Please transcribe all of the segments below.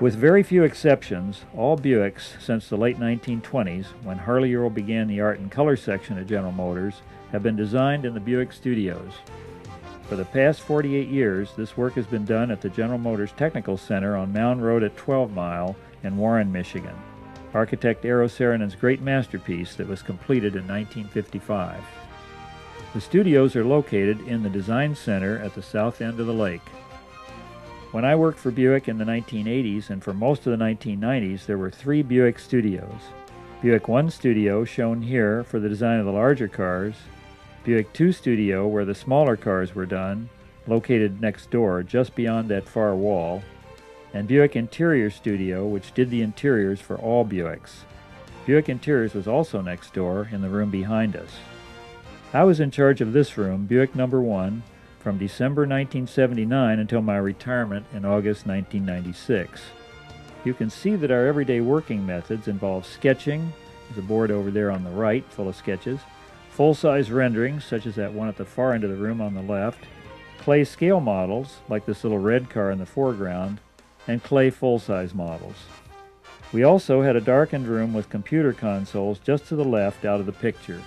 With very few exceptions, all Buicks since the late 1920s, when Harley Earl began the art and color section at General Motors, have been designed in the Buick studios. For the past 48 years, this work has been done at the General Motors Technical Center on Mound Road at 12 Mile in Warren, Michigan, architect Eero Saarinen's great masterpiece that was completed in 1955. The studios are located in the Design Center at the south end of the lake. When I worked for Buick in the 1980s and for most of the 1990s, there were 3 Buick studios. Buick 1 studio, shown here for the design of the larger cars, Buick 2 studio, where the smaller cars were done, located next door, just beyond that far wall, and Buick Interior studio, which did the interiors for all Buicks. Buick Interiors was also next door in the room behind us. I was in charge of this room, Buick number 1, from December 1979 until my retirement in August 1996. You can see that our everyday working methods involve sketching, there's a board over there on the right full of sketches, full-size renderings, such as that one at the far end of the room on the left, clay scale models, like this little red car in the foreground, and clay full-size models. We also had a darkened room with computer consoles just to the left out of the picture.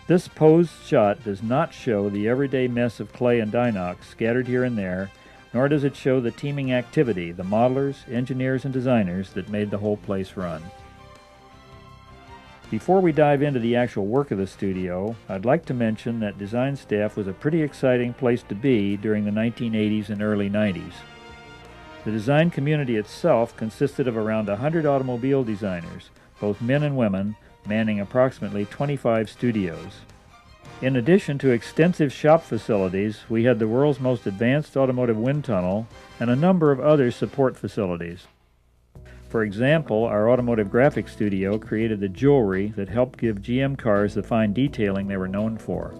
This posed shot does not show the everyday mess of clay and Dinox scattered here and there, nor does it show the teaming activity, the modelers, engineers, and designers that made the whole place run. Before we dive into the actual work of the studio, I'd like to mention that design staff was a pretty exciting place to be during the 1980s and early 90s. The design community itself consisted of around 100 automobile designers, both men and women, manning approximately 25 studios. In addition to extensive shop facilities, we had the world's most advanced automotive wind tunnel and a number of other support facilities. For example, our automotive graphics studio created the jewelry that helped give GM cars the fine detailing they were known for.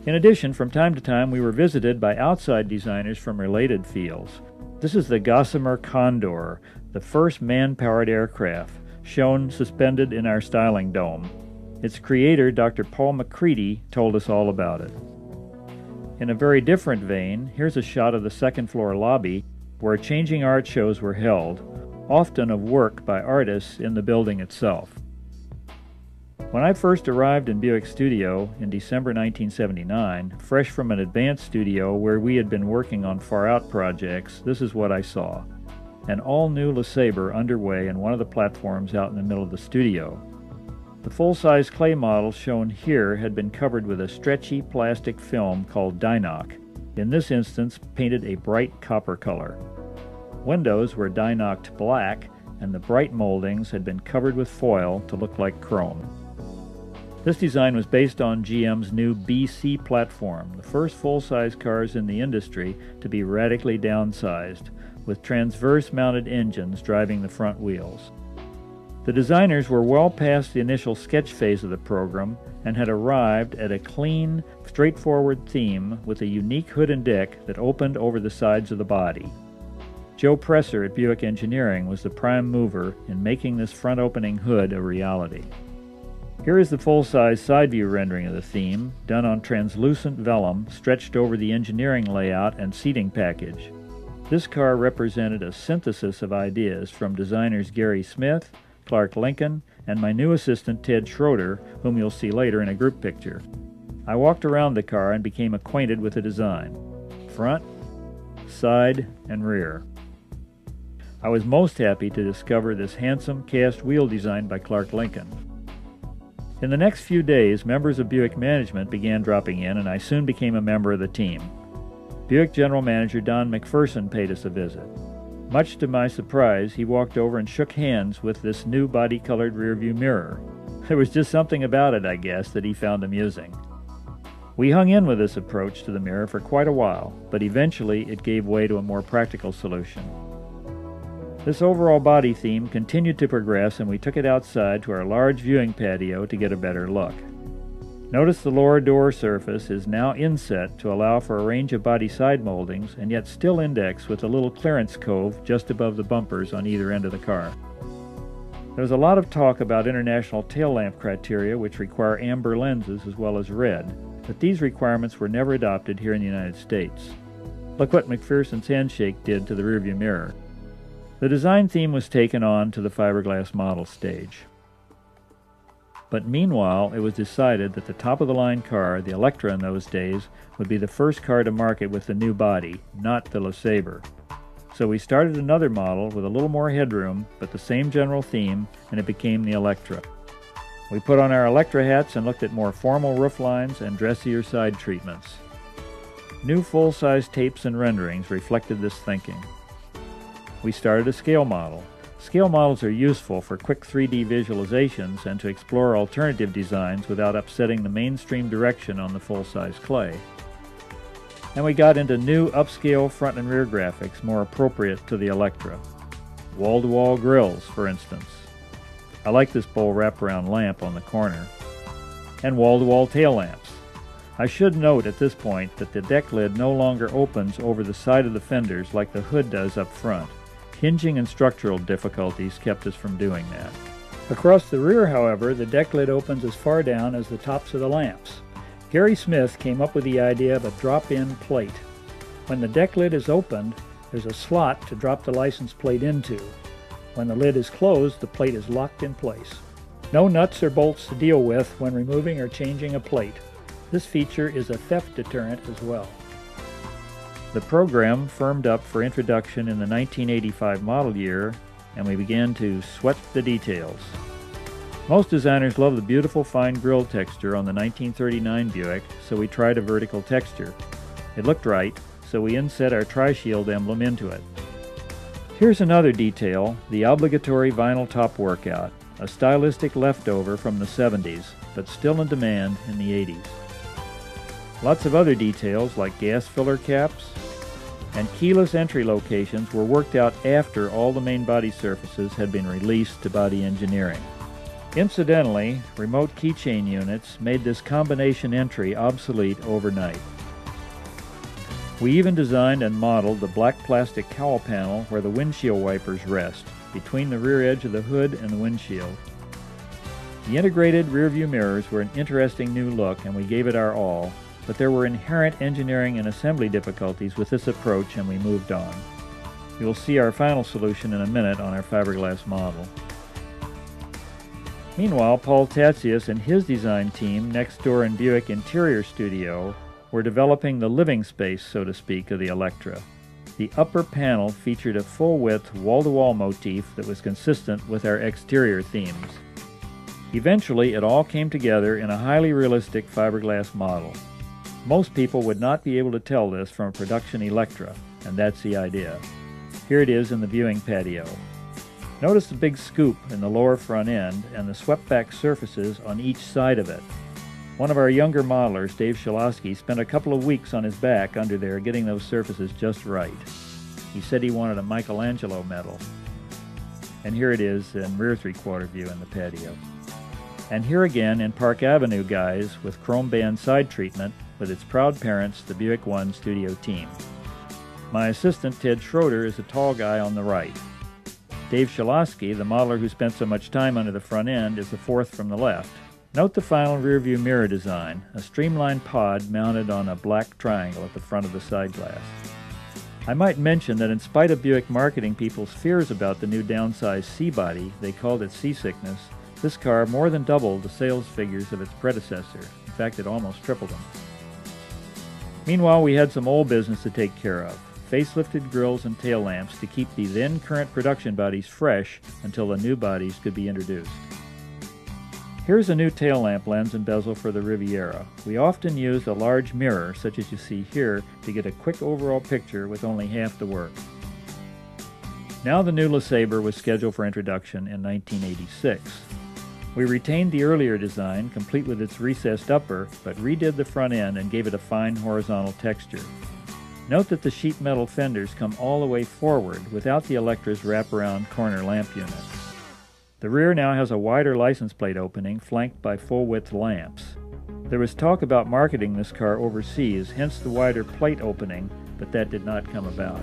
In addition, from time to time, we were visited by outside designers from related fields. This is the Gossamer Condor, the first man-powered aircraft, shown suspended in our styling dome. Its creator, Dr. Paul McCready, told us all about it. In a very different vein, here's a shot of the second-floor lobby where changing art shows were held, often of work by artists in the building itself. When I first arrived in Buick Studio in December 1979, fresh from an advanced studio where we had been working on far-out projects, this is what I saw. An all-new LeSabre underway in one of the platforms out in the middle of the studio. The full-size clay model shown here had been covered with a stretchy plastic film called Dinox, in this instance painted a bright copper color. Windows were Dinoxed black, and the bright moldings had been covered with foil to look like chrome. This design was based on GM's new BC platform, the first full-size cars in the industry to be radically downsized, with transverse-mounted engines driving the front wheels. The designers were well past the initial sketch phase of the program and had arrived at a clean, straightforward theme with a unique hood and deck that opened over the sides of the body. Joe Presser at Buick Engineering was the prime mover in making this front-opening hood a reality. Here is the full-size side-view rendering of the theme, done on translucent vellum stretched over the engineering layout and seating package. This car represented a synthesis of ideas from designers Gary Smith, Clark Lincoln, and my new assistant Ted Schroeder, whom you'll see later in a group picture. I walked around the car and became acquainted with the design. Front, side, and rear. I was most happy to discover this handsome cast wheel design by Clark Lincoln. In the next few days, members of Buick management began dropping in, and I soon became a member of the team. Buick General Manager Don McPherson paid us a visit. Much to my surprise, he walked over and shook hands with this new body-colored rearview mirror. There was just something about it, I guess, that he found amusing. We hung in with this approach to the mirror for quite a while, but eventually it gave way to a more practical solution. This overall body theme continued to progress, and we took it outside to our large viewing patio to get a better look. Notice the lower door surface is now inset to allow for a range of body side moldings, and yet still indexed with a little clearance cove just above the bumpers on either end of the car. There was a lot of talk about international tail lamp criteria, which require amber lenses as well as red, but these requirements were never adopted here in the United States. Look what McPherson's handshake did to the rearview mirror. The design theme was taken on to the fiberglass model stage. But meanwhile, it was decided that the top-of-the-line car, the Electra in those days, would be the first car to market with the new body, not the LeSabre. So we started another model with a little more headroom, but the same general theme, and it became the Electra. We put on our Electra hats and looked at more formal roof lines and dressier side treatments. New full-size tapes and renderings reflected this thinking. We started a scale model. Scale models are useful for quick 3D visualizations and to explore alternative designs without upsetting the mainstream direction on the full-size clay. And we got into new upscale front and rear graphics more appropriate to the Electra. Wall-to-wall grills, for instance. I like this bowl wraparound lamp on the corner. And wall-to-wall tail lamps. I should note at this point that the deck lid no longer opens over the side of the fenders like the hood does up front. Hinging and structural difficulties kept us from doing that. Across the rear, however, the deck lid opens as far down as the tops of the lamps. Gary Smith came up with the idea of a drop-in plate. When the deck lid is opened, there's a slot to drop the license plate into. When the lid is closed, the plate is locked in place. No nuts or bolts to deal with when removing or changing a plate. This feature is a theft deterrent as well. The program firmed up for introduction in the 1985 model year, and we began to sweat the details. Most designers love the beautiful fine grille texture on the 1939 Buick, so we tried a vertical texture. It looked right, so we inset our Tri-Shield emblem into it. Here's another detail, the obligatory vinyl top workout, a stylistic leftover from the 70s, but still in demand in the 80s. Lots of other details like gas filler caps and keyless entry locations were worked out after all the main body surfaces had been released to body engineering. Incidentally, remote keychain units made this combination entry obsolete overnight. We even designed and modeled the black plastic cowl panel where the windshield wipers rest, between the rear edge of the hood and the windshield. The integrated rearview mirrors were an interesting new look and we gave it our all, but there were inherent engineering and assembly difficulties with this approach and we moved on. You will see our final solution in a minute on our fiberglass model. Meanwhile, Paul Tatsias and his design team next door in Buick Interior Studio were developing the living space, so to speak, of the Electra. The upper panel featured a full-width wall-to-wall motif that was consistent with our exterior themes. Eventually, it all came together in a highly realistic fiberglass model. Most people would not be able to tell this from a production Electra, and that's the idea. Here it is in the viewing patio. Notice the big scoop in the lower front end and the swept-back surfaces on each side of it. One of our younger modelers, Dave Shilosky, spent a couple of weeks on his back under there getting those surfaces just right. He said he wanted a Michelangelo medal. And here it is in rear three-quarter view in the patio. And here again in Park Avenue guise with chrome band side treatment with its proud parents, the Buick One studio team. My assistant, Ted Schroeder, is a tall guy on the right. Dave Shilosky, the modeler who spent so much time under the front end, is the fourth from the left. Note the final rearview mirror design, a streamlined pod mounted on a black triangle at the front of the side glass. I might mention that in spite of Buick marketing people's fears about the new downsized C-body, they called it seasickness, this car more than doubled the sales figures of its predecessor. In fact, it almost tripled them. Meanwhile, we had some old business to take care of. Facelifted grills and tail lamps to keep the then current production bodies fresh until the new bodies could be introduced. Here's a new tail lamp lens and bezel for the Riviera. We often used a large mirror, such as you see here, to get a quick overall picture with only half the work. Now the new LeSabre was scheduled for introduction in 1986. We retained the earlier design, complete with its recessed upper, but redid the front end and gave it a fine horizontal texture. Note that the sheet metal fenders come all the way forward without the Electra's wraparound corner lamp unit. The rear now has a wider license plate opening flanked by full-width lamps. There was talk about marketing this car overseas, hence the wider plate opening, but that did not come about.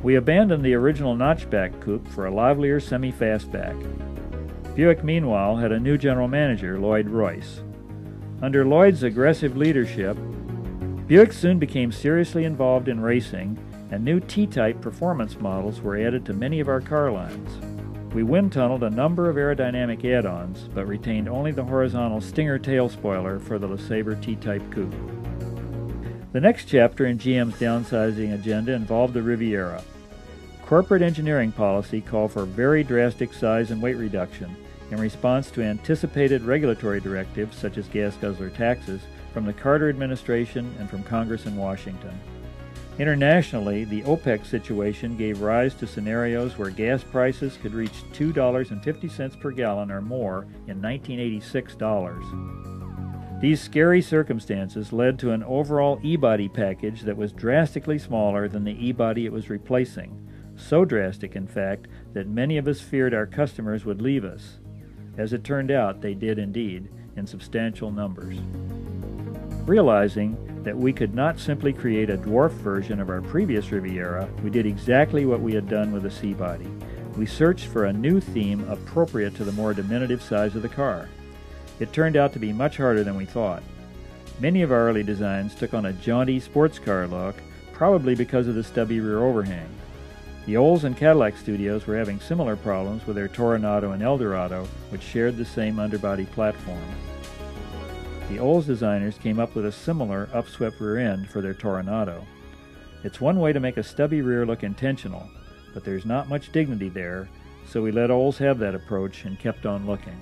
We abandoned the original notchback coupe for a livelier semi-fastback. Buick, meanwhile, had a new general manager, Lloyd Royce. Under Lloyd's aggressive leadership, Buick soon became seriously involved in racing, and new T-type performance models were added to many of our car lines. We wind tunneled a number of aerodynamic add-ons, but retained only the horizontal Stinger tail spoiler for the LeSabre T-type coupe. The next chapter in GM's downsizing agenda involved the Riviera. Corporate engineering policy called for very drastic size and weight reduction in response to anticipated regulatory directives such as gas guzzler taxes from the Carter administration and from Congress in Washington. Internationally, the OPEC situation gave rise to scenarios where gas prices could reach $2.50 per gallon or more in 1986 dollars. These scary circumstances led to an overall e-body package that was drastically smaller than the e-body it was replacing, so drastic, in fact, that many of us feared our customers would leave us. As it turned out, they did indeed, in substantial numbers. Realizing that we could not simply create a dwarf version of our previous Riviera, we did exactly what we had done with the C-body. We searched for a new theme appropriate to the more diminutive size of the car. It turned out to be much harder than we thought. Many of our early designs took on a jaunty sports car look, probably because of the stubby rear overhang. The Olds and Cadillac studios were having similar problems with their Toronado and Eldorado, which shared the same underbody platform. The Olds designers came up with a similar upswept rear end for their Toronado. It's one way to make a stubby rear look intentional, but there's not much dignity there, so we let Olds have that approach and kept on looking.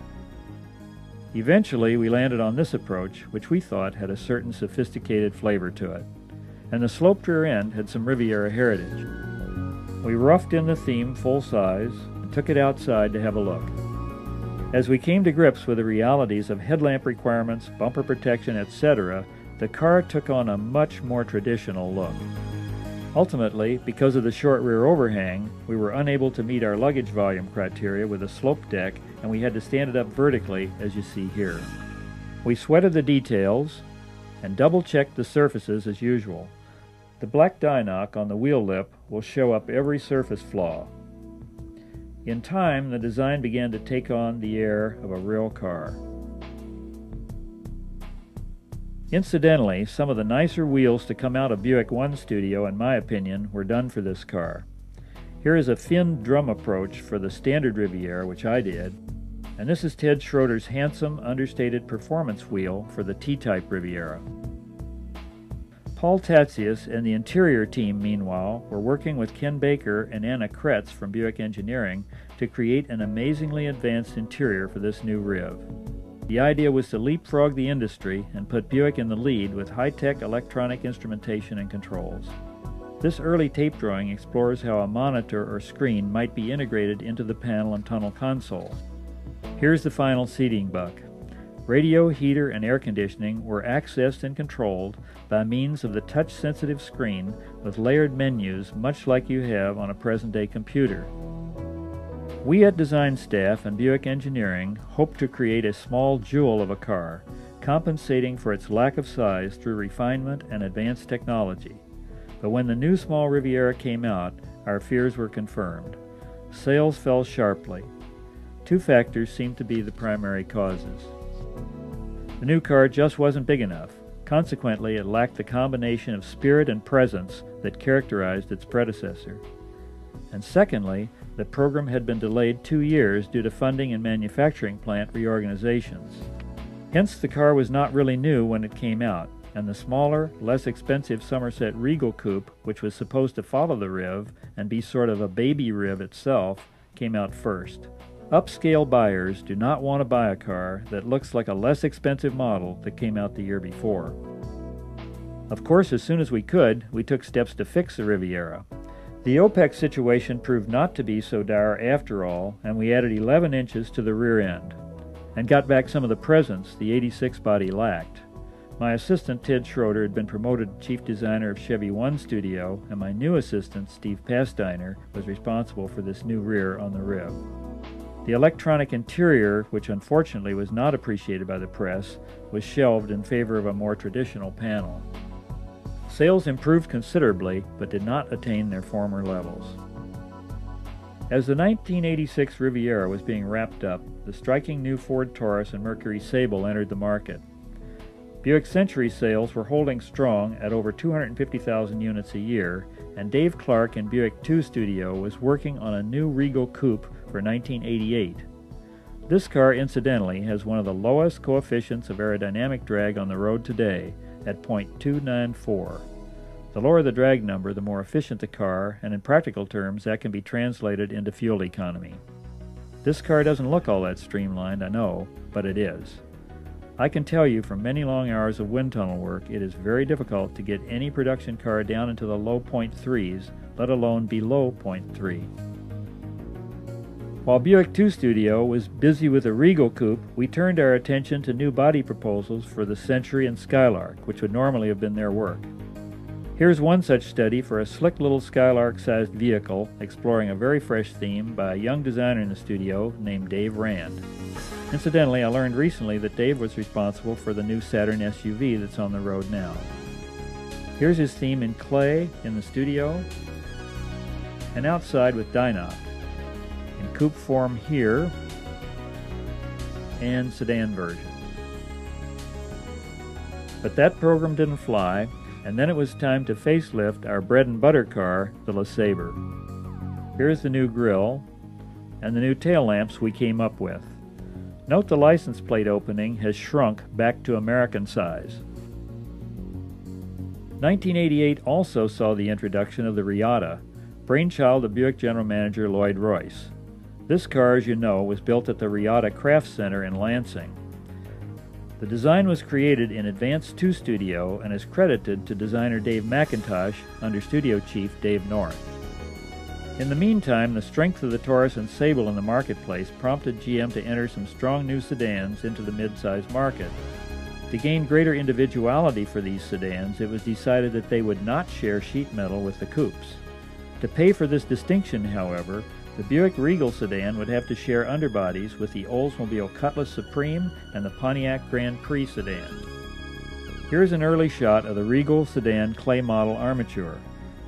Eventually, we landed on this approach, which we thought had a certain sophisticated flavor to it, and the sloped rear end had some Riviera heritage. We roughed in the theme full size and took it outside to have a look. As we came to grips with the realities of headlamp requirements, bumper protection, etc., the car took on a much more traditional look. Ultimately, because of the short rear overhang, we were unable to meet our luggage volume criteria with a sloped deck, and we had to stand it up vertically, as you see here. We sweated the details and double-checked the surfaces as usual. The black die knock on the wheel lip will show up every surface flaw. In time, the design began to take on the air of a real car. Incidentally, some of the nicer wheels to come out of Buick 1 Studio, in my opinion, were done for this car. Here is a finned drum approach for the standard Riviera, which I did, and this is Ted Schroeder's handsome, understated performance wheel for the T-type Riviera. Paul Tatsias and the interior team, meanwhile, were working with Ken Baker and Anna Kretz from Buick Engineering to create an amazingly advanced interior for this new Riv. The idea was to leapfrog the industry and put Buick in the lead with high-tech electronic instrumentation and controls. This early tape drawing explores how a monitor or screen might be integrated into the panel and tunnel console. Here's the final seating buck. Radio, heater, and air conditioning were accessed and controlled by means of the touch-sensitive screen with layered menus much like you have on a present-day computer. We at design staff and Buick Engineering hoped to create a small jewel of a car, compensating for its lack of size through refinement and advanced technology. But when the new small Riviera came out, our fears were confirmed. Sales fell sharply. Two factors seemed to be the primary causes. The new car just wasn't big enough. Consequently, it lacked the combination of spirit and presence that characterized its predecessor. And secondly, the program had been delayed 2 years due to funding and manufacturing plant reorganizations. Hence, the car was not really new when it came out, and the smaller, less expensive Somerset Regal Coupe, which was supposed to follow the Riv and be sort of a baby Riv itself, came out first. Upscale buyers do not want to buy a car that looks like a less expensive model that came out the year before. Of course, as soon as we could, we took steps to fix the Riviera. The OPEC situation proved not to be so dire after all, and we added 11 inches to the rear end, and got back some of the presence the '86 body lacked. My assistant, Ted Schroeder, had been promoted chief designer of Chevy 1 Studio, and my new assistant, Steve Pastiner, was responsible for this new rear on the Riv. The electronic interior, which unfortunately was not appreciated by the press, was shelved in favor of a more traditional panel. Sales improved considerably, but did not attain their former levels. As the 1986 Riviera was being wrapped up, the striking new Ford Taurus and Mercury Sable entered the market. Buick Century sales were holding strong at over 250,000 units a year, and Dave Clark in Buick 2 Studio was working on a new Regal Coupe for 1988. This car, incidentally, has one of the lowest coefficients of aerodynamic drag on the road today, at 0.294. The lower the drag number, the more efficient the car, and in practical terms, that can be translated into fuel economy. This car doesn't look all that streamlined, I know, but it is. I can tell you from many long hours of wind tunnel work, it is very difficult to get any production car down into the low 0.3s, let alone below 0.3. While Buick 2 Studio was busy with the Regal Coupe, we turned our attention to new body proposals for the Century and Skylark, which would normally have been their work. Here's one such study for a slick little Skylark-sized vehicle exploring a very fresh theme by a young designer in the studio named Dave Rand. Incidentally, I learned recently that Dave was responsible for the new Saturn SUV that's on the road now. Here's his theme in clay in the studio and outside with Dynoc. In coupe form here and sedan version. But that program didn't fly, and then it was time to facelift our bread and butter car, the LeSabre. Here's the new grille and the new tail lamps we came up with. Note the license plate opening has shrunk back to American size. 1988 also saw the introduction of the Riata, brainchild of Buick General Manager Lloyd Royce. This car, as you know, was built at the Riata Craft Center in Lansing. The design was created in Advanced 2 Studio and is credited to designer Dave McIntosh under studio chief Dave North. In the meantime, the strength of the Taurus and Sable in the marketplace prompted GM to enter some strong new sedans into the mid-size market. To gain greater individuality for these sedans, it was decided that they would not share sheet metal with the coupes. To pay for this distinction, however, the Buick Regal sedan would have to share underbodies with the Oldsmobile Cutlass Supreme and the Pontiac Grand Prix sedan. Here's an early shot of the Regal sedan clay model armature.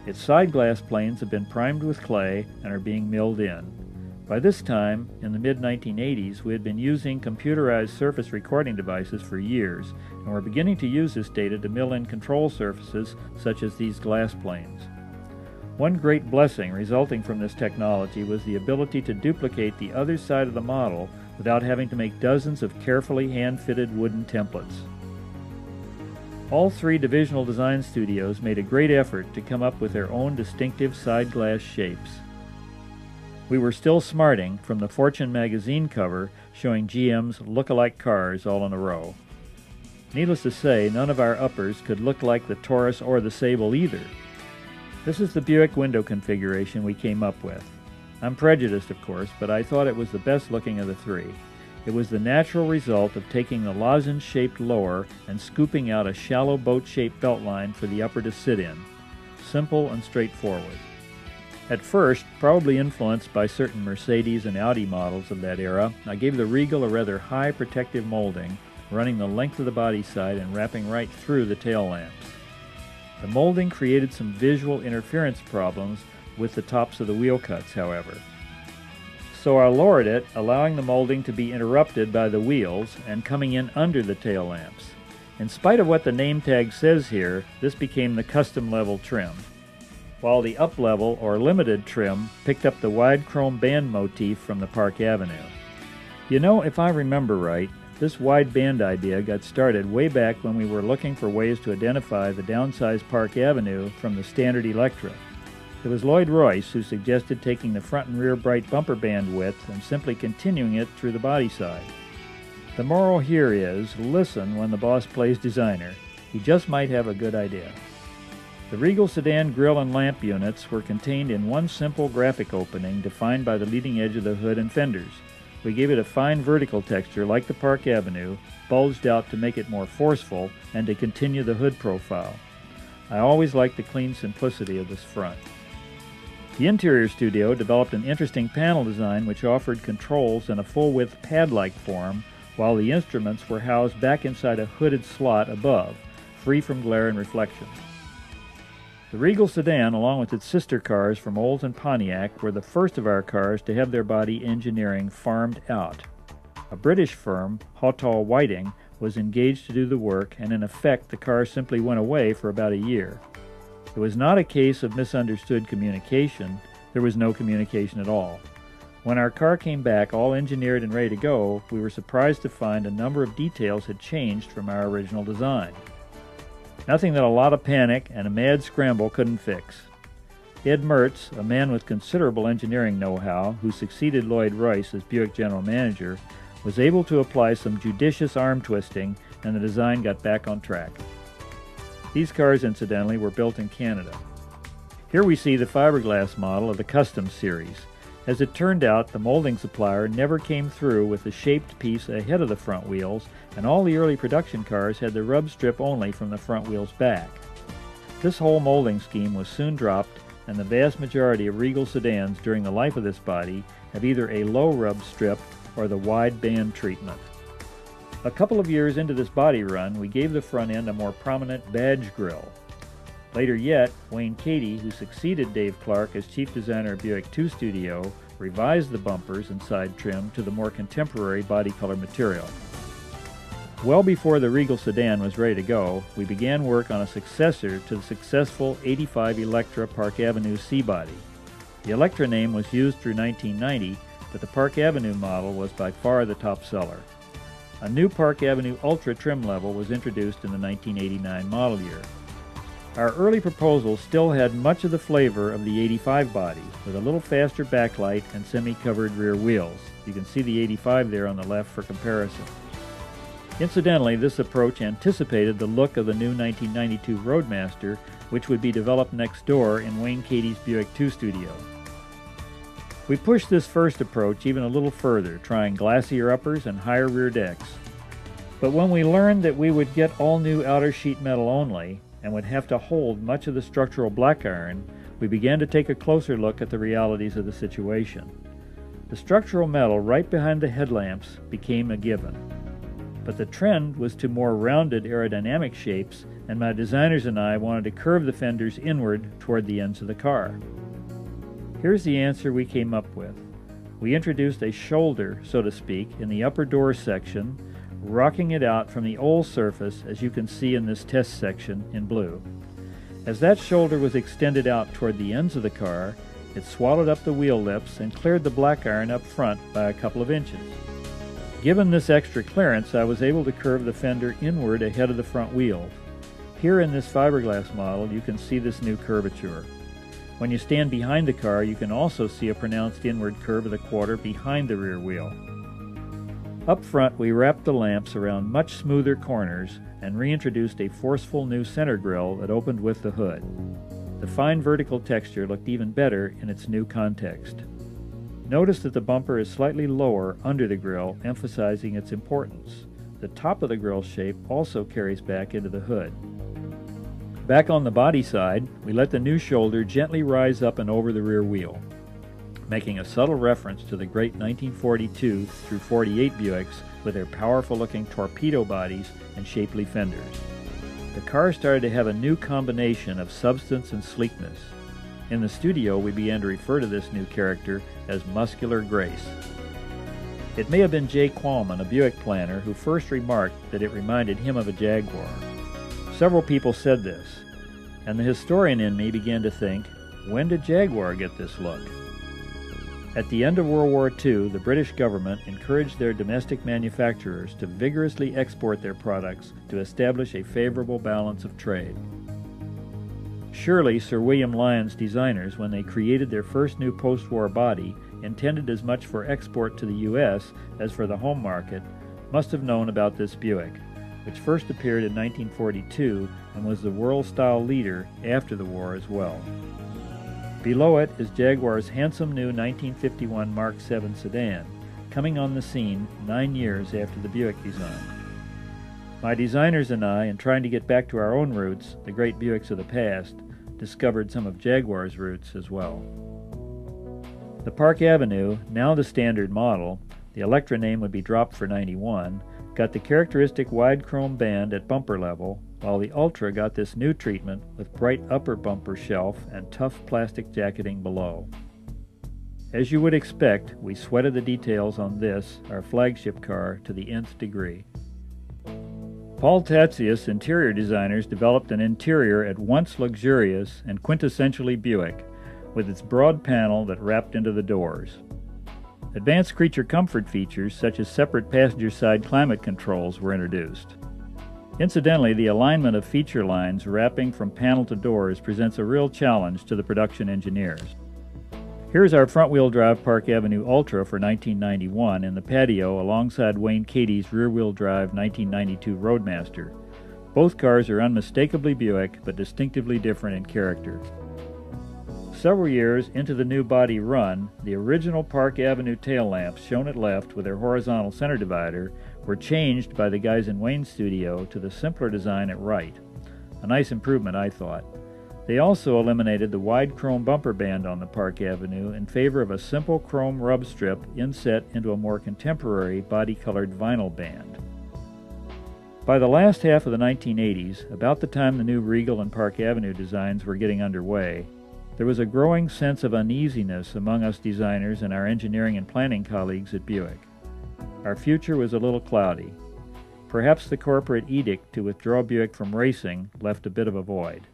Its side glass planes have been primed with clay and are being milled in. By this time, in the mid-1980s, we had been using computerized surface recording devices for years, and were beginning to use this data to mill in control surfaces such as these glass planes. One great blessing resulting from this technology was the ability to duplicate the other side of the model without having to make dozens of carefully hand-fitted wooden templates. All three divisional design studios made a great effort to come up with their own distinctive side glass shapes. We were still smarting from the Fortune magazine cover showing GM's look-alike cars all in a row. Needless to say, none of our uppers could look like the Taurus or the Sable either. This is the Buick window configuration we came up with. I'm prejudiced, of course, but I thought it was the best looking of the three. It was the natural result of taking the lozenge-shaped lower and scooping out a shallow boat-shaped beltline for the upper to sit in. Simple and straightforward. At first, probably influenced by certain Mercedes and Audi models of that era, I gave the Regal a rather high protective molding, running the length of the body side and wrapping right through the tail lamps. The molding created some visual interference problems with the tops of the wheel cuts, however. So I lowered it, allowing the molding to be interrupted by the wheels and coming in under the tail lamps. In spite of what the name tag says here, this became the custom level trim, while the up level or limited trim picked up the wide chrome band motif from the Park Avenue. You know, if I remember right, this wide band idea got started way back when we were looking for ways to identify the downsized Park Avenue from the standard Electra. It was Lloyd Royce who suggested taking the front and rear bright bumper band width and simply continuing it through the body side. The moral here is, listen when the boss plays designer. He just might have a good idea. The Regal sedan grille and lamp units were contained in one simple graphic opening defined by the leading edge of the hood and fenders. We gave it a fine vertical texture like the Park Avenue, bulged out to make it more forceful and to continue the hood profile. I always liked the clean simplicity of this front. The interior studio developed an interesting panel design which offered controls in a full-width pad-like form, while the instruments were housed back inside a hooded slot above, free from glare and reflection. The Regal sedan, along with its sister cars from Olds and Pontiac, were the first of our cars to have their body engineering farmed out. A British firm, Hawtall Whiting, was engaged to do the work, and in effect the car simply went away for about a year. It was not a case of misunderstood communication. There was no communication at all. When our car came back all engineered and ready to go, we were surprised to find a number of details had changed from our original design. Nothing that a lot of panic and a mad scramble couldn't fix. Ed Mertz, a man with considerable engineering know-how, who succeeded Lloyd Royce as Buick general manager, was able to apply some judicious arm twisting, and the design got back on track. These cars, incidentally, were built in Canada. Here we see the fiberglass model of the Custom Series. As it turned out, the molding supplier never came through with the shaped piece ahead of the front wheels, and all the early production cars had the rub strip only from the front wheels back. This whole molding scheme was soon dropped, and the vast majority of Regal sedans during the life of this body have either a low rub strip or the wide band treatment. A couple of years into this body run, we gave the front end a more prominent badge grille. Later yet, Wayne Cady, who succeeded Dave Clark as chief designer of Buick 2 Studio, revised the bumpers and side trim to the more contemporary body color material. Well before the Regal sedan was ready to go, we began work on a successor to the successful '85 Electra Park Avenue C-body. The Electra name was used through 1990, but the Park Avenue model was by far the top seller. A new Park Avenue Ultra trim level was introduced in the 1989 model year. Our early proposal still had much of the flavor of the '85 body, with a little faster backlight and semi-covered rear wheels. You can see the '85 there on the left for comparison. Incidentally, this approach anticipated the look of the new 1992 Roadmaster, which would be developed next door in Wayne Cady's Buick 2 Studio. We pushed this first approach even a little further, trying glassier uppers and higher rear decks. But when we learned that we would get all new outer sheet metal only, and would have to hold much of the structural black iron, we began to take a closer look at the realities of the situation. The structural metal right behind the headlamps became a given. But the trend was to more rounded aerodynamic shapes, and my designers and I wanted to curve the fenders inward toward the ends of the car. Here's the answer we came up with. We introduced a shoulder, so to speak, in the upper door section, rocking it out from the old surface, as you can see in this test section in blue. As that shoulder was extended out toward the ends of the car, it swallowed up the wheel lips and cleared the black iron up front by a couple of inches. Given this extra clearance, I was able to curve the fender inward ahead of the front wheels. Here in this fiberglass model, you can see this new curvature. When you stand behind the car, you can also see a pronounced inward curve of the quarter behind the rear wheel. Up front, we wrapped the lamps around much smoother corners and reintroduced a forceful new center grille that opened with the hood. The fine vertical texture looked even better in its new context. Notice that the bumper is slightly lower under the grille, emphasizing its importance. The top of the grille shape also carries back into the hood. Back on the body side, we let the new shoulder gently rise up and over the rear wheel, making a subtle reference to the great 1942 through 48 Buicks with their powerful-looking torpedo bodies and shapely fenders. The car started to have a new combination of substance and sleekness. In the studio, we began to refer to this new character as muscular grace. It may have been Jay Qualman, a Buick planner, who first remarked that it reminded him of a Jaguar. Several people said this, and the historian in me began to think, when did Jaguar get this look? At the end of World War II, the British government encouraged their domestic manufacturers to vigorously export their products to establish a favorable balance of trade. Surely Sir William Lyon's designers, when they created their first new post-war body, intended as much for export to the U.S. as for the home market, must have known about this Buick, which first appeared in 1942 and was the world-style leader after the war as well. Below it is Jaguar's handsome new 1951 Mark VII sedan, coming on the scene 9 years after the Buick design. My designers and I, in trying to get back to our own roots, the great Buicks of the past, discovered some of Jaguar's roots as well. The Park Avenue, now the standard model, the Electra name would be dropped for '91, got the characteristic wide chrome band at bumper level, while the Ultra got this new treatment with bright upper bumper shelf and tough plastic jacketing below. As you would expect, we sweated the details on this, our flagship car, to the nth degree. Paul Tatsias interior designers developed an interior at once luxurious and quintessentially Buick, with its broad panel that wrapped into the doors. Advanced creature comfort features such as separate passenger side climate controls were introduced. Incidentally, the alignment of feature lines wrapping from panel to doors presents a real challenge to the production engineers. Here's our front-wheel drive Park Avenue Ultra for 1991 in the patio alongside Wayne Cady's rear-wheel drive 1992 Roadmaster. Both cars are unmistakably Buick, but distinctively different in character. Several years into the new body run, the original Park Avenue tail lamps shown at left with their horizontal center divider were changed by the guys in Wayne's studio to the simpler design at right. A nice improvement, I thought. They also eliminated the wide chrome bumper band on the Park Avenue in favor of a simple chrome rub strip inset into a more contemporary body-colored vinyl band. By the last half of the 1980s, about the time the new Regal and Park Avenue designs were getting underway, there was a growing sense of uneasiness among us designers and our engineering and planning colleagues at Buick. Our future was a little cloudy. Perhaps the corporate edict to withdraw Buick from racing left a bit of a void.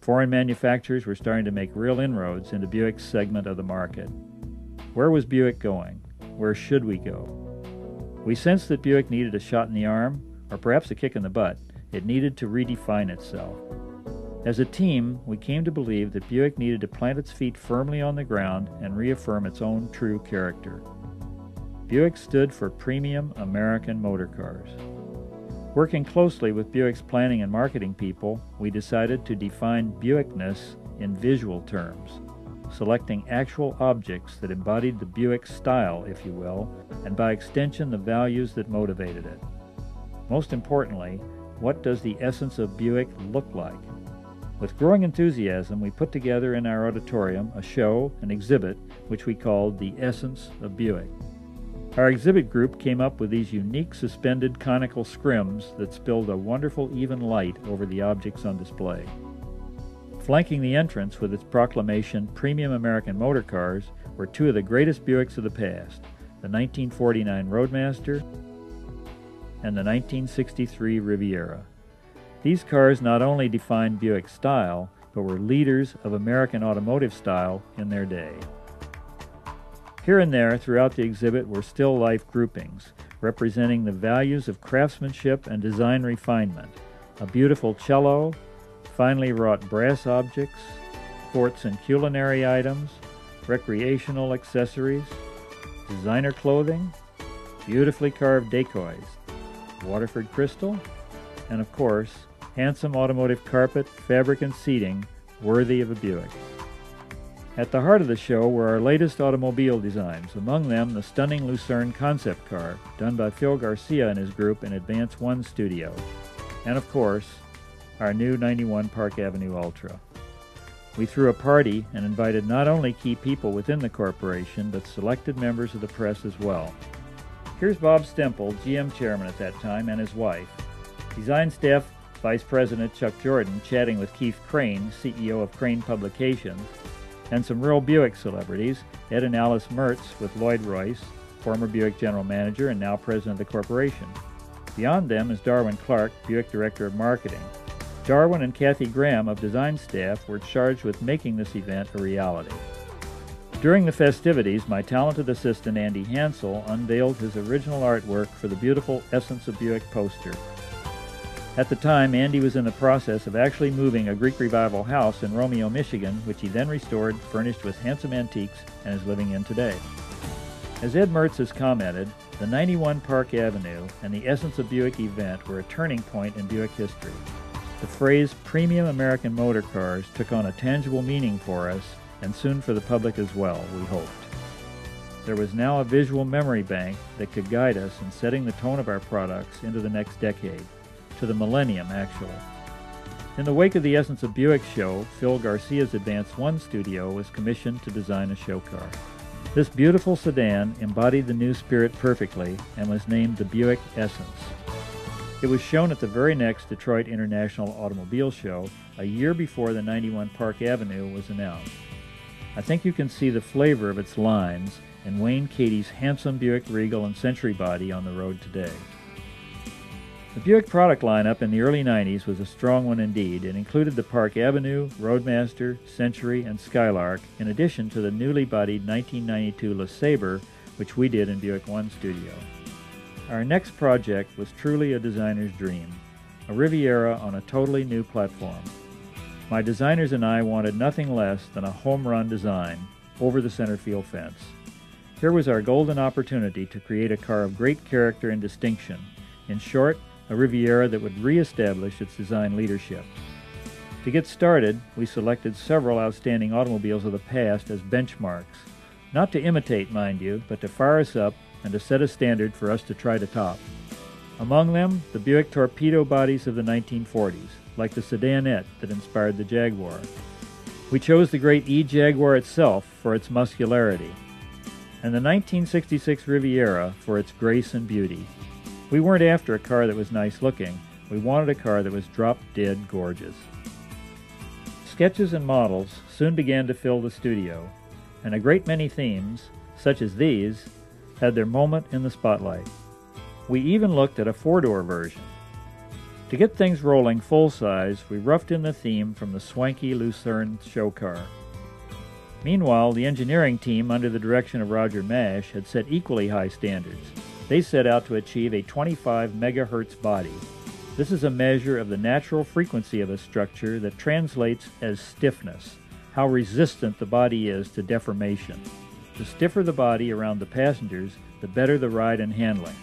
Foreign manufacturers were starting to make real inroads into Buick's segment of the market. Where was Buick going? Where should we go? We sensed that Buick needed a shot in the arm, or perhaps a kick in the butt. It needed to redefine itself. As a team, we came to believe that Buick needed to plant its feet firmly on the ground and reaffirm its own true character. Buick stood for premium American motor cars. Working closely with Buick's planning and marketing people, we decided to define Buickness in visual terms, selecting actual objects that embodied the Buick style, if you will, and by extension the values that motivated it. Most importantly, what does the essence of Buick look like? With growing enthusiasm, we put together in our auditorium a show, an exhibit, which we called The Essence of Buick. Our exhibit group came up with these unique suspended conical scrims that spilled a wonderful even light over the objects on display. Flanking the entrance with its proclamation Premium American Motor Cars were two of the greatest Buicks of the past, the 1949 Roadmaster and the 1963 Riviera. These cars not only defined Buick style, but were leaders of American automotive style in their day. Here and there throughout the exhibit were still life groupings, representing the values of craftsmanship and design refinement, a beautiful cello, finely wrought brass objects, sports and culinary items, recreational accessories, designer clothing, beautifully carved decoys, Waterford crystal, and of course, handsome automotive carpet, fabric, and seating worthy of a Buick. At the heart of the show were our latest automobile designs, among them the stunning Lucerne concept car, done by Phil Garcia and his group in Advance One Studio, and of course, our new 91 Park Avenue Ultra. We threw a party and invited not only key people within the corporation, but selected members of the press as well. Here's Bob Stempel, GM chairman at that time, and his wife. Design staff Vice President Chuck Jordan chatting with Keith Crane, CEO of Crane Publications, and some real Buick celebrities, Ed and Alice Mertz with Lloyd Royce, former Buick general manager and now president of the corporation. Beyond them is Darwin Clark, Buick director of marketing. Darwin and Kathy Graham of design staff were charged with making this event a reality. During the festivities, my talented assistant Andy Hansel unveiled his original artwork for the beautiful Essence of Buick poster. At the time, Andy was in the process of actually moving a Greek Revival house in Romeo, Michigan, which he then restored, furnished with handsome antiques, and is living in today. As Ed Mertz has commented, the 91 Park Avenue and the Essence of Buick event were a turning point in Buick history. The phrase premium American motor cars took on a tangible meaning for us, and soon for the public as well, we hoped. There was now a visual memory bank that could guide us in setting the tone of our products into the next decade. To the millennium, actually. In the wake of the Essence of Buick show, Phil Garcia's Advance One studio was commissioned to design a show car. This beautiful sedan embodied the new spirit perfectly and was named the Buick Essence. It was shown at the very next Detroit International Automobile Show, a year before the 91 Park Avenue was announced. I think you can see the flavor of its lines in Wayne Cady's handsome Buick Regal and Century body on the road today. The Buick product lineup in the early 90s was a strong one indeed. It included the Park Avenue, Roadmaster, Century, and Skylark, in addition to the newly bodied 1992 LeSabre, which we did in Buick One Studio. Our next project was truly a designer's dream, a Riviera on a totally new platform. My designers and I wanted nothing less than a home run design over the center field fence. Here was our golden opportunity to create a car of great character and distinction. In short, a Riviera that would re-establish its design leadership. To get started, we selected several outstanding automobiles of the past as benchmarks, not to imitate, mind you, but to fire us up and to set a standard for us to try to top. Among them, the Buick torpedo bodies of the 1940s, like the sedanette that inspired the Jaguar. We chose the great E-Jaguar itself for its muscularity, and the 1966 Riviera for its grace and beauty. We weren't after a car that was nice looking. We wanted a car that was drop-dead gorgeous. Sketches and models soon began to fill the studio, and a great many themes, such as these, had their moment in the spotlight. We even looked at a four-door version. To get things rolling full-size, we roughed in the theme from the swanky Lucerne show car. Meanwhile, the engineering team, under the direction of Roger Mash, had set equally high standards. They set out to achieve a 25 megahertz body. This is a measure of the natural frequency of a structure that translates as stiffness, how resistant the body is to deformation. The stiffer the body around the passengers, the better the ride and handling.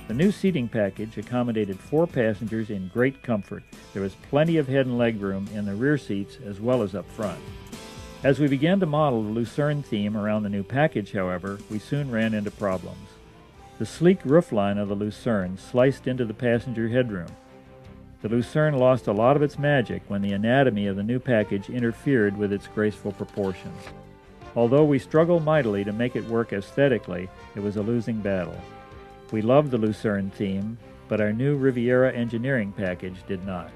The new seating package accommodated 4 passengers in great comfort. There was plenty of head and leg room in the rear seats as well as up front. As we began to model the Lucerne theme around the new package, however, we soon ran into problems. The sleek roofline of the Lucerne sliced into the passenger headroom. The Lucerne lost a lot of its magic when the anatomy of the new package interfered with its graceful proportions. Although we struggled mightily to make it work aesthetically, it was a losing battle. We loved the Lucerne theme, but our new Riviera engineering package did not.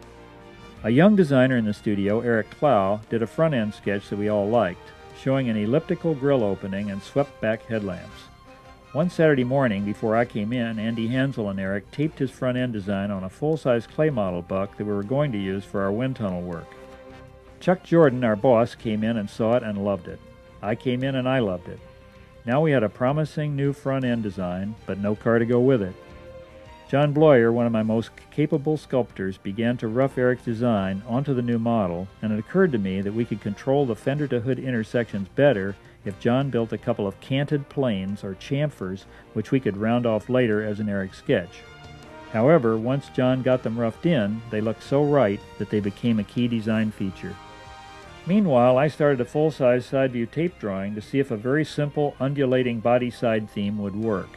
A young designer in the studio, Eric Clow, did a front-end sketch that we all liked, showing an elliptical grille opening and swept-back headlamps. One Saturday morning, before I came in, Andy Hansel and Eric taped his front-end design on a full-size clay model buck that we were going to use for our wind tunnel work. Chuck Jordan, our boss, came in and saw it and loved it. I came in and I loved it. Now we had a promising new front-end design, but no car to go with it. John Bloyer, one of my most capable sculptors, began to rough Eric's design onto the new model, and it occurred to me that we could control the fender-to-hood intersections better if John built a couple of canted planes or chamfers which we could round off later as an Eric sketch. However, once John got them roughed in, they looked so right that they became a key design feature. Meanwhile, I started a full-size side view tape drawing to see if a very simple undulating body side theme would work.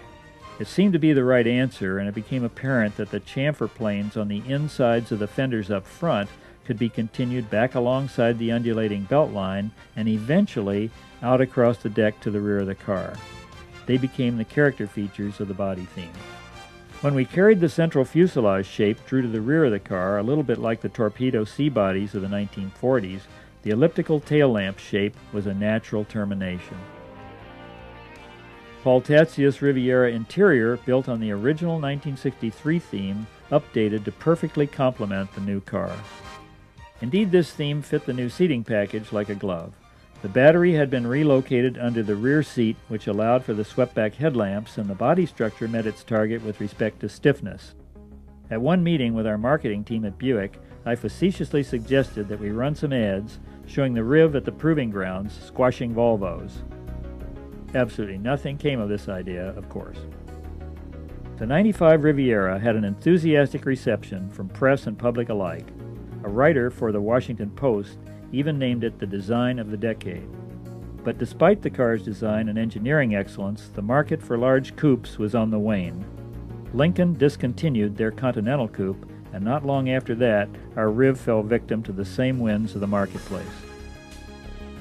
It seemed to be the right answer, and it became apparent that the chamfer planes on the insides of the fenders up front could be continued back alongside the undulating belt line and eventually out across the deck to the rear of the car. They became the character features of the body theme. When we carried the central fuselage shape through to the rear of the car, a little bit like the torpedo C-bodies of the 1940s, the elliptical tail lamp shape was a natural termination. Paul Tatsius Riviera interior, built on the original 1963 theme, updated to perfectly complement the new car. Indeed, this theme fit the new seating package like a glove. The battery had been relocated under the rear seat, which allowed for the swept-back headlamps, and the body structure met its target with respect to stiffness. At one meeting with our marketing team at Buick, I facetiously suggested that we run some ads showing the Riv at the proving grounds squashing Volvos. Absolutely nothing came of this idea, of course. The 95 Riviera had an enthusiastic reception from press and public alike. A writer for the Washington Post even named it the design of the decade. But despite the car's design and engineering excellence, the market for large coupes was on the wane. Lincoln discontinued their Continental Coupe, and not long after that, our Riv fell victim to the same winds of the marketplace.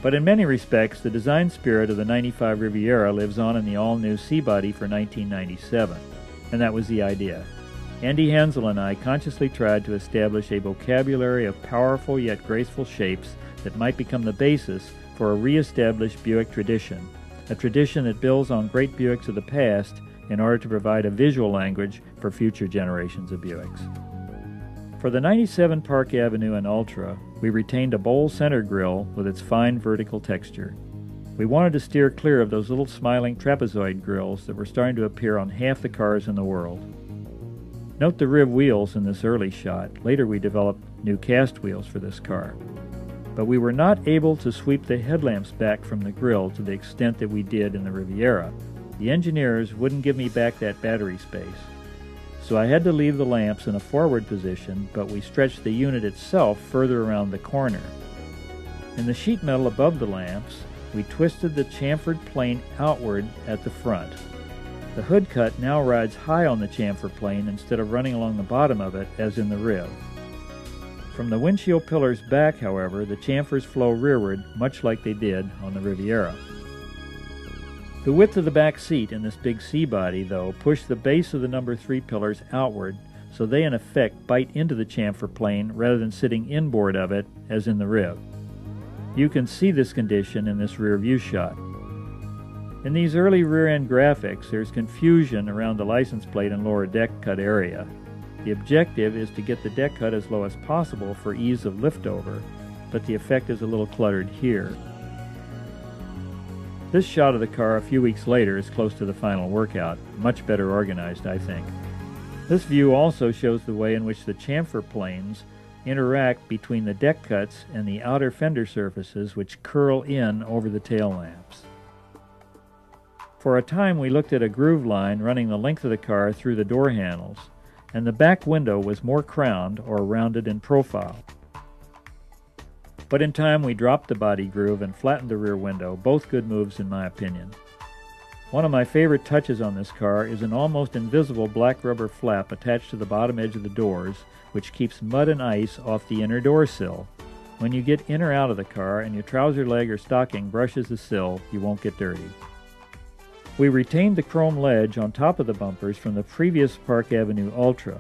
But in many respects, the design spirit of the 95 Riviera lives on in the all-new C-body for 1997, and that was the idea. Andy Hansel and I consciously tried to establish a vocabulary of powerful yet graceful shapes that might become the basis for a re-established Buick tradition, a tradition that builds on great Buicks of the past, in order to provide a visual language for future generations of Buicks. For the 97 Park Avenue and Ultra, we retained a bowl center grille with its fine vertical texture. We wanted to steer clear of those little smiling trapezoid grills that were starting to appear on half the cars in the world. Note the rib wheels in this early shot. Later we developed new cast wheels for this car. But we were not able to sweep the headlamps back from the grille to the extent that we did in the Riviera. The engineers wouldn't give me back that battery space. So I had to leave the lamps in a forward position, but we stretched the unit itself further around the corner. In the sheet metal above the lamps, we twisted the chamfered plane outward at the front. The hood cut now rides high on the chamfer plane instead of running along the bottom of it as in the rib. From the windshield pillars back, however, the chamfers flow rearward much like they did on the Riviera. The width of the back seat in this big C body, though, pushed the base of the number 3 pillars outward, so they in effect bite into the chamfer plane rather than sitting inboard of it as in the rib. You can see this condition in this rear view shot. In these early rear-end graphics, there's confusion around the license plate and lower deck cut area. The objective is to get the deck cut as low as possible for ease of liftover, but the effect is a little cluttered here. This shot of the car a few weeks later is close to the final workout, much better organized, I think. This view also shows the way in which the chamfer planes interact between the deck cuts and the outer fender surfaces which curl in over the tail lamps. For a time we looked at a groove line running the length of the car through the door handles, and the back window was more crowned or rounded in profile. But in time we dropped the body groove and flattened the rear window, both good moves in my opinion. One of my favorite touches on this car is an almost invisible black rubber flap attached to the bottom edge of the doors, which keeps mud and ice off the inner door sill. When you get in or out of the car and your trouser leg or stocking brushes the sill, you won't get dirty. We retained the chrome ledge on top of the bumpers from the previous Park Avenue Ultra.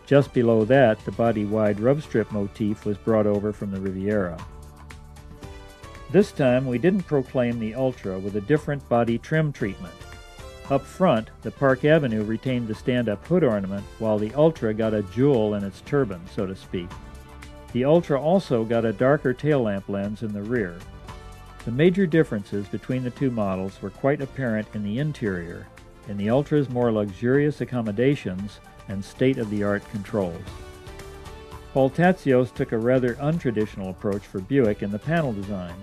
Just below that, the body-wide rub strip motif was brought over from the Riviera. This time, we didn't proclaim the Ultra with a different body trim treatment. Up front, the Park Avenue retained the stand-up hood ornament, while the Ultra got a jewel in its turban, so to speak. The Ultra also got a darker tail lamp lens in the rear. The major differences between the two models were quite apparent in the interior, in the Ultra's more luxurious accommodations and state-of-the-art controls. Paul Tatzios took a rather untraditional approach for Buick in the panel design.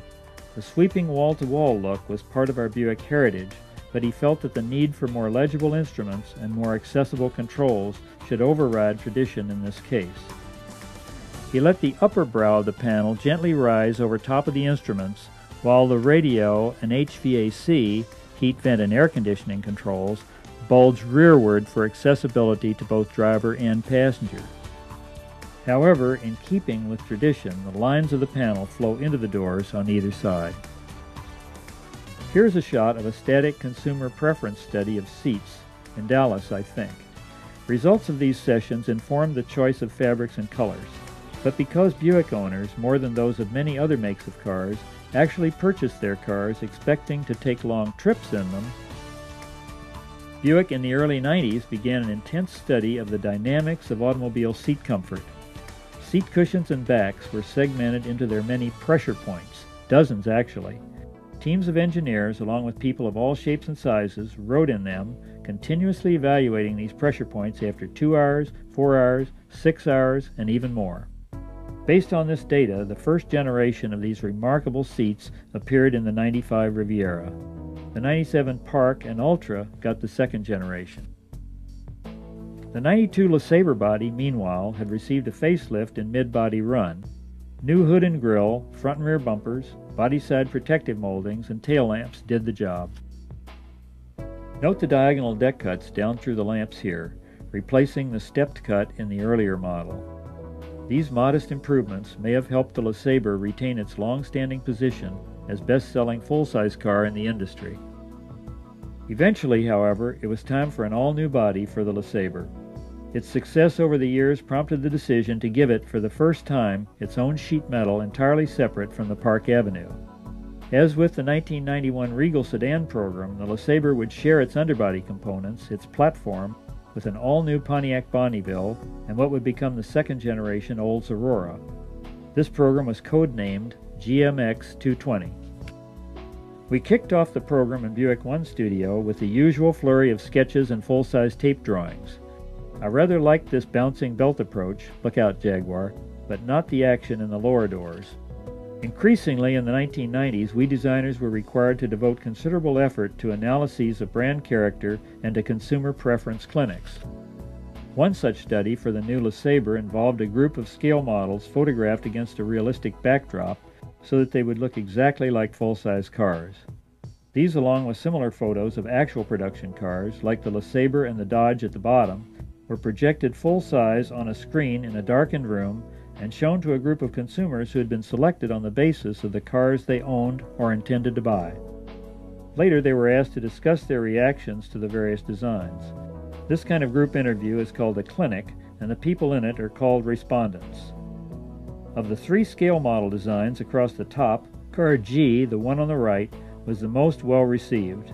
The sweeping wall-to-wall look was part of our Buick heritage, but he felt that the need for more legible instruments and more accessible controls should override tradition in this case. He let the upper brow of the panel gently rise over top of the instruments, while the radio and HVAC, heat, vent, and air conditioning controls, bulged rearward for accessibility to both driver and passenger. However, in keeping with tradition, the lines of the panel flow into the doors on either side. Here's a shot of a static consumer preference study of seats, in Dallas, I think. Results of these sessions informed the choice of fabrics and colors. But because Buick owners, more than those of many other makes of cars, actually purchased their cars expecting to take long trips in them, Buick in the early 90s began an intense study of the dynamics of automobile seat comfort. Seat cushions and backs were segmented into their many pressure points, dozens actually. Teams of engineers, along with people of all shapes and sizes, rode in them, continuously evaluating these pressure points after 2 hours, 4 hours, 6 hours, and even more. Based on this data, the first generation of these remarkable seats appeared in the 95 Riviera. The 97 Park and Ultra got the second generation. The 92 LeSabre body, meanwhile, had received a facelift in mid-body run. New hood and grille, front and rear bumpers, body side protective moldings, and tail lamps did the job. Note the diagonal deck cuts down through the lamps here, replacing the stepped cut in the earlier model. These modest improvements may have helped the LeSabre retain its long-standing position as best-selling full-size car in the industry. Eventually, however, it was time for an all-new body for the LeSabre. Its success over the years prompted the decision to give it, for the first time, its own sheet metal entirely separate from the Park Avenue. As with the 1991 Regal sedan program, the LeSabre would share its underbody components, its platform, with an all-new Pontiac Bonneville and what would become the second-generation Olds Aurora. This program was codenamed GMX 220. We kicked off the program in Buick 1 Studio with the usual flurry of sketches and full-size tape drawings. I rather liked this bouncing belt approach, look out Jaguar, but not the action in the lower doors. Increasingly in the 1990s, we designers were required to devote considerable effort to analyses of brand character and to consumer preference clinics. One such study for the new LeSabre involved a group of scale models photographed against a realistic backdrop so that they would look exactly like full-size cars. These, along with similar photos of actual production cars, like the LeSabre and the Dodge at the bottom, were projected full-size on a screen in a darkened room and shown to a group of consumers who had been selected on the basis of the cars they owned or intended to buy. Later, they were asked to discuss their reactions to the various designs. This kind of group interview is called a clinic, and the people in it are called respondents. Of the 3 scale model designs across the top, car G, the one on the right, was the most well received.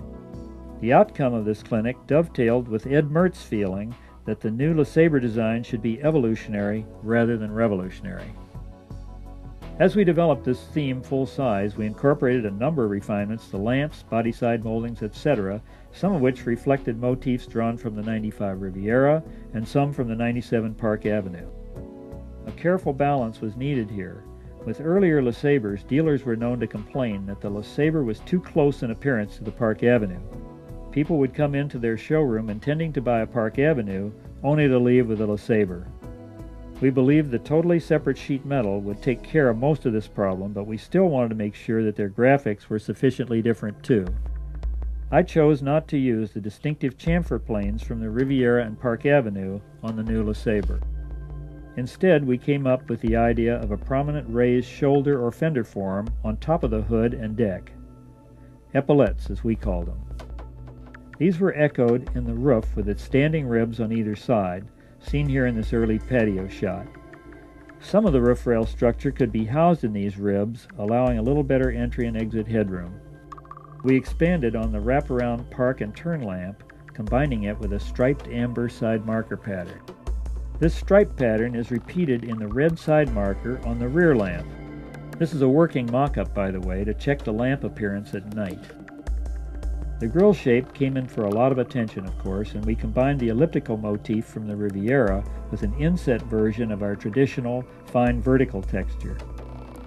The outcome of this clinic dovetailed with Ed Mertz's feeling that the new LeSabre design should be evolutionary rather than revolutionary. As we developed this theme full-size, we incorporated a number of refinements to lamps, body side moldings, etc., some of which reflected motifs drawn from the 95 Riviera and some from the 97 Park Avenue. A careful balance was needed here. With earlier LeSabres, dealers were known to complain that the LeSabre was too close in appearance to the Park Avenue. People would come into their showroom intending to buy a Park Avenue, only to leave with a LeSabre. We believed the totally separate sheet metal would take care of most of this problem, but we still wanted to make sure that their graphics were sufficiently different too. I chose not to use the distinctive chamfer planes from the Riviera and Park Avenue on the new LeSabre. Instead, we came up with the idea of a prominent raised shoulder or fender form on top of the hood and deck. Epaulettes, as we called them. These were echoed in the roof with its standing ribs on either side, seen here in this early patio shot. Some of the roof rail structure could be housed in these ribs, allowing a little better entry and exit headroom. We expanded on the wraparound park and turn lamp, combining it with a striped amber side marker pattern. This stripe pattern is repeated in the red side marker on the rear lamp. This is a working mock-up, by the way, to check the lamp appearance at night. The grille shape came in for a lot of attention, of course, and we combined the elliptical motif from the Riviera with an inset version of our traditional, fine vertical texture.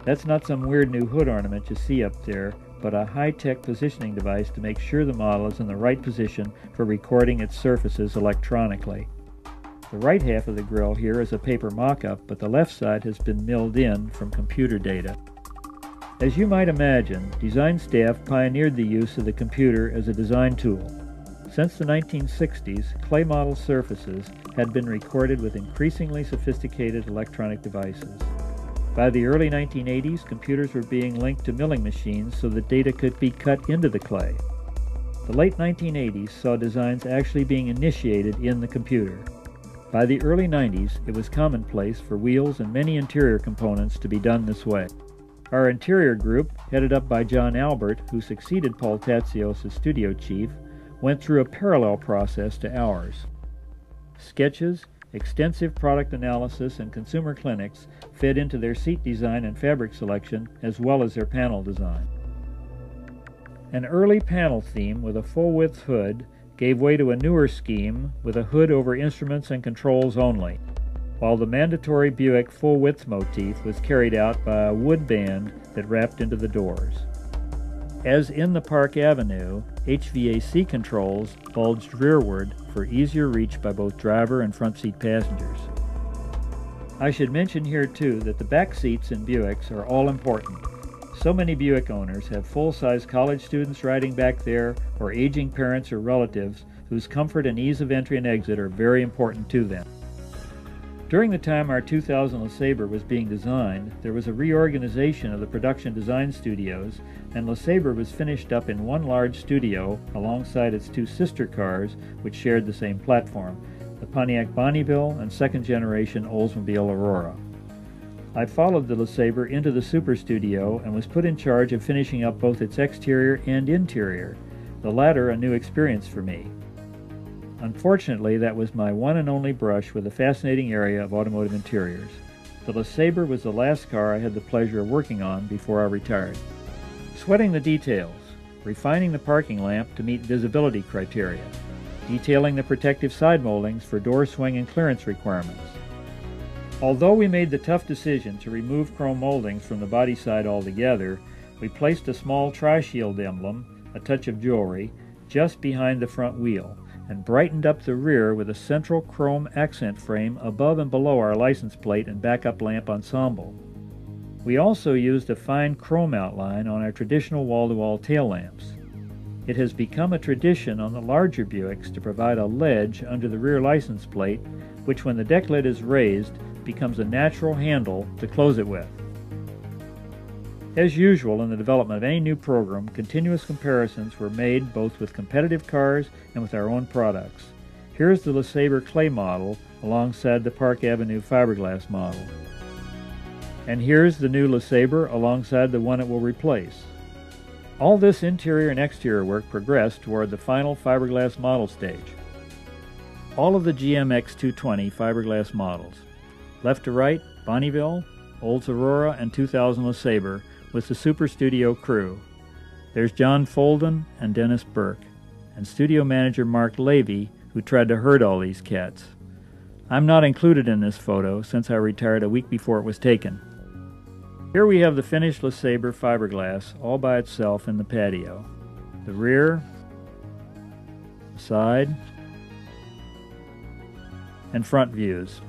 That's not some weird new hood ornament you see up there, but a high-tech positioning device to make sure the model is in the right position for recording its surfaces electronically. The right half of the grille here is a paper mock-up, but the left side has been milled in from computer data. As you might imagine, design staff pioneered the use of the computer as a design tool. Since the 1960s, clay model surfaces had been recorded with increasingly sophisticated electronic devices. By the early 1980s, computers were being linked to milling machines so that data could be cut into the clay. The late 1980s saw designs actually being initiated in the computer. By the early 90s, it was commonplace for wheels and many interior components to be done this way. Our interior group, headed up by John Albert, who succeeded Paul Tatzios as studio chief, went through a parallel process to ours. Sketches, extensive product analysis, and consumer clinics fed into their seat design and fabric selection, as well as their panel design. An early panel theme with a full-width hood gave way to a newer scheme with a hood over instruments and controls only, while the mandatory Buick full-width motif was carried out by a wood band that wrapped into the doors. As in the Park Avenue, HVAC controls bulged rearward for easier reach by both driver and front seat passengers. I should mention here too that the back seats in Buicks are all important. So many Buick owners have full-size college students riding back there or aging parents or relatives whose comfort and ease of entry and exit are very important to them. During the time our 2000 LeSabre was being designed, there was a reorganization of the production design studios, and LeSabre was finished up in one large studio alongside its 2 sister cars, which shared the same platform, the Pontiac Bonneville and second-generation Oldsmobile Aurora. I followed the LeSabre into the Super Studio and was put in charge of finishing up both its exterior and interior, the latter a new experience for me. Unfortunately, that was my one and only brush with the fascinating area of automotive interiors. The LeSabre was the last car I had the pleasure of working on before I retired. Sweating the details, refining the parking lamp to meet visibility criteria, detailing the protective side moldings for door swing and clearance requirements. Although we made the tough decision to remove chrome moldings from the body side altogether, we placed a small tri-shield emblem, a touch of jewelry, just behind the front wheel, and brightened up the rear with a central chrome accent frame above and below our license plate and backup lamp ensemble. We also used a fine chrome outline on our traditional wall-to-wall tail lamps. It has become a tradition on the larger Buicks to provide a ledge under the rear license plate, which when the deck lid is raised, becomes a natural handle to close it with. As usual in the development of any new program, continuous comparisons were made both with competitive cars and with our own products. Here's the LeSabre clay model alongside the Park Avenue fiberglass model. And here's the new LeSabre alongside the one it will replace. All this interior and exterior work progressed toward the final fiberglass model stage. All of the GMX 220 fiberglass models, left to right, Bonneville, Olds Aurora, and 2000 LeSabre with the Super Studio crew. There's John Folden and Dennis Burke, and studio manager Mark Levy, who tried to herd all these cats. I'm not included in this photo since I retired a week before it was taken. Here we have the finished LeSabre fiberglass all by itself in the patio. The rear, the side, and front views.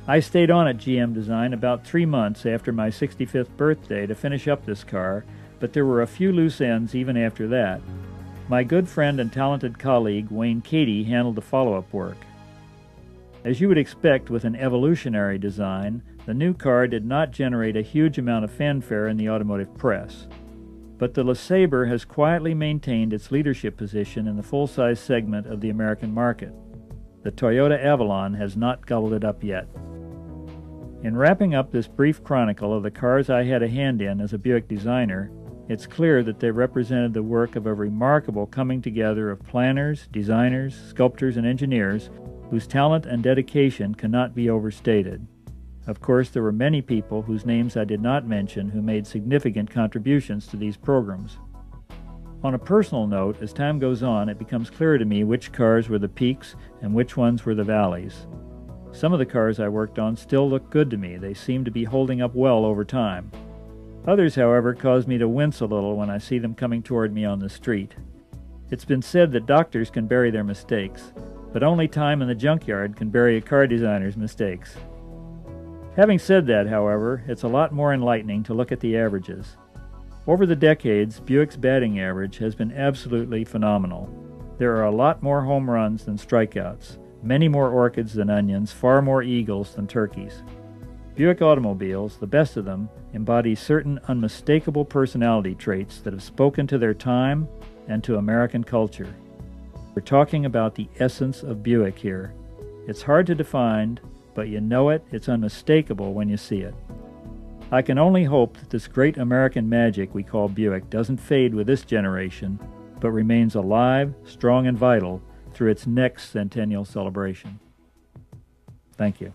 I stayed on at GM Design about 3 months after my 65th birthday to finish up this car, but there were a few loose ends even after that. My good friend and talented colleague Wayne Cady handled the follow-up work. As you would expect with an evolutionary design, the new car did not generate a huge amount of fanfare in the automotive press. But the LeSabre has quietly maintained its leadership position in the full-size segment of the American market. The Toyota Avalon has not gobbled it up yet. In wrapping up this brief chronicle of the cars I had a hand in as a Buick designer, it's clear that they represented the work of a remarkable coming together of planners, designers, sculptors, and engineers whose talent and dedication cannot be overstated. Of course, there were many people whose names I did not mention who made significant contributions to these programs. On a personal note, as time goes on, it becomes clear to me which cars were the peaks and which ones were the valleys. Some of the cars I worked on still look good to me. They seem to be holding up well over time. Others, however, cause me to wince a little when I see them coming toward me on the street. It's been said that doctors can bury their mistakes, but only time in the junkyard can bury a car designer's mistakes. Having said that, however, it's a lot more enlightening to look at the averages. Over the decades, Buick's batting average has been absolutely phenomenal. There are a lot more home runs than strikeouts, many more orchids than onions, far more eagles than turkeys. Buick automobiles, the best of them, embody certain unmistakable personality traits that have spoken to their time and to American culture. We're talking about the essence of Buick here. It's hard to define, but you know it, it's unmistakable when you see it. I can only hope that this great American magic we call Buick doesn't fade with this generation, but remains alive, strong, and vital through its next centennial celebration. Thank you.